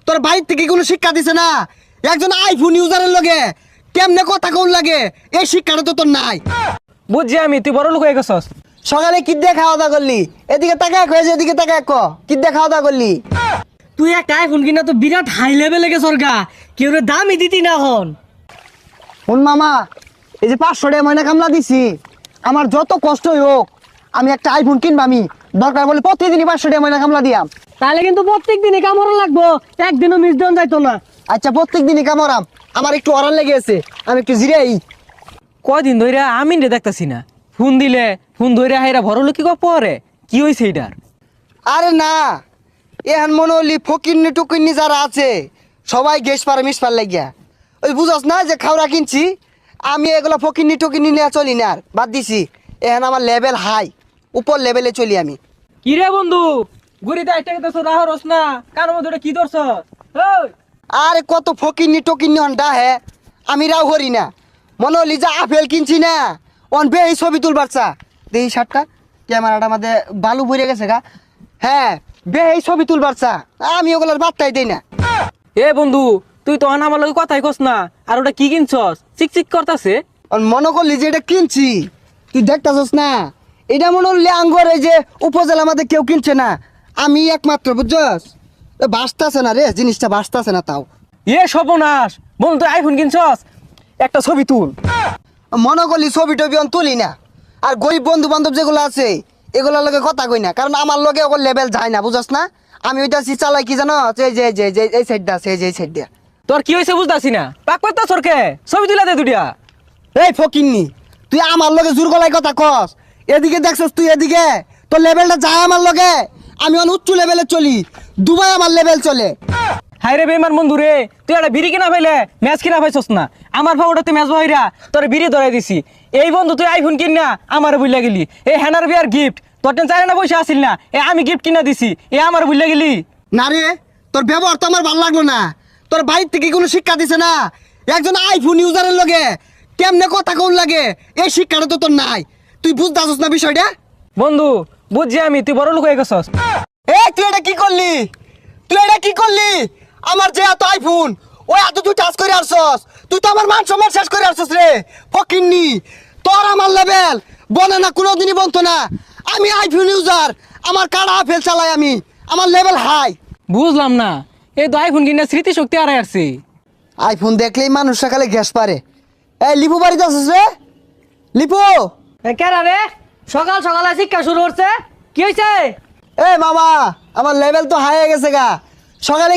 তোর বাড়ির থেকে কোনো শিক্ষা দিছে না? একজন আইফোন ইউজারের লগে কেমনে কথা কোন লাগে এই শিক্ষাটা তো তোর নাই। বুঝছি আমি, তুই বড় লোক হয়ে গেছস। সকালে কি দিয়ে খাওয়া দাওয়া করলি? এদিকে তাকা হয়েছে, এদিকে তাকা কি দিয়ে খাওয়া দাওয়া করলি? তুই একটা আইফোন কিনা তো বিরাট হাই লেভেলে গেছর গা, কেউ দামই দিতি না হন। শোন মামা, এই যে 500 টাকা ময়না কামলা দিছি, আমার যত কষ্টই হোক আমি একটা আইফোন কিনবা। আমি দরকার বলে প্রতিদিনই 500 টাকা ময়না কামলা দিয়াম। তাহলে কিন্তু প্রত্যেক দিনই কামড় লাগবো, একদিনও মিস দেন যাইতো না। আচ্ছা প্রত্যেক দিনই কামড়াম, আমার একটু অরান লেগে আছে, আমি একটু জিরাই। কয়দিন ধরে আমি রে দেখতাছি না, ফোন দিলে ফোন ধরে হাইরা বড় লোক কি পরে কি হয়েছে এটার? আরে না, এখন মনে হলি ফকিন্নি টুকিন্নি যারা আছে সবাই গ্যাস পারে মিস পার লাগিয়া। ওই বুঝস না যে খাওয়া কিনছি, আমি এগুলো ফকিন্নি টুকিন্নি নিয়ে চলি না, আর বাদ দিছি। এখন আমার লেভেল হাই, উপর লেভেলে চলি আমি। কি রে বন্ধু, ঘুরিতে আইটা গেছস রাহরস না, কার মধ্যে কি ধরছস? ওই আরে কত ফকিন্নি টকিন্নি হন্ডা হে, আমি রাও করি না। মনে হলি যে আপেল কিনছি না, অন বে এই ছবি তুলবার চা দেখি শার্টটা ক্যামেরাটা আমাদের বালু ভরে গেছে গা। হ্যাঁ বে এই ছবি তুলবার চা, আমি ওগুলোর বার্তাই দিই না। এ বন্ধু, তুই তো আমার লগে কথাই কস না, আর ওটা কি কিনছস? চিকচিক করতাছে। মনে করলি যে এটা কিনছি, তুই দেখতেছস না? এটা মনে হলি আঙ্গর এই যে উপজেলা আমাদের কেউ কিনছে না, আমি একমাত্র, বুঝছস? বাঁচতেছে না রে, জিনিসটা বাঁচতেছে না। তাও এ সর্বনাশ, বন্ধু তুই আইফোন কিনছস, একটা ছবি তুল। মনে করলি ছবি টবি অন তুলি না। আর গরিব বন্ধু বান্ধব যেগুলো আছে এগুলোর লগে কথা কই না, কারণ আমার লগে ওগুলো লেভেল যায় না, বুঝছস না? আমি ওইটা চালাই কি জানো, এই যে যে যে এই সাইডটা আছে, এই যে এই সাইডটা। তোর কি হয়েছে বুঝতাছি না, পাক পাত্তা সরকে ছবি তুলা দে দুটিয়া। এই ফকিন্নি, তুই আমার লগে জোর গলায় কথা কস। এদিকে দেখছস তুই, এদিকে তোর লেভেলটা যায় আমার লগে। আমি অন উচ্চ লেভেলে চলি, দুবাই আমার লেভেল চলে। হাই রে বেমান বন্ধু রে, তুই একটা বিড়ি কিনা পাইলে ম্যাচ কিনা পাইছস না। আমার ভাবটাতে ম্যাচ বহিরা তোর বিড়ি ধরাই দিছি। এই বন্ধু তুই আইফোন কিন না আমার বুঝলা গেলি। এই হ্যানার বিয়ার গিফট তোর টেন চাই না পয়সা আসিল না, এ আমি গিফট কিনা দিছি, এ আমার বুঝলা গেলি। না রে, তোর ব্যবহার তো আমার ভালো লাগলো না। তোর বাড়ির থেকে কোনো শিক্ষা দিছে না? একজন আইফোন ইউজারের লগে কেমনে কথা কোন লাগে এই শিক্ষাটা তো তোর নাই। তুই বুঝতেছস না বিষয়টা? বন্ধু বুঝছি আমি, তুই বড় লোক হয়ে গেছস। তুই এটা কি করলি? তুই এটা কি করলি? আমার যে এত আইফোন, ওই এত তুই টাচ করে আসছস, তুই তো আমার মান সম্মান শেষ করে আসছস রে ফকিন্নি। তোর আমার লেভেল বনে না, কোনোদিনই বনতো না। আমি আইফোন ইউজার, আমার কাড়া আপেল চালাই আমি, আমার লেভেল হাই। বুঝলাম না, এই তো আইফোন কিনা স্মৃতিশক্তি হারাই আসছে। আইফোন দেখলেই মানুষ সকালে গ্যাস পারে। এই লিপু বাড়িতে আসছিস রে? লিপু, কেরা রে, সকাল সকালে শিক্ষা শুরু করছে, কি হয়েছে? এ মামা, আমার লেভেল তো হাই হয়ে গেছে গা। সকালে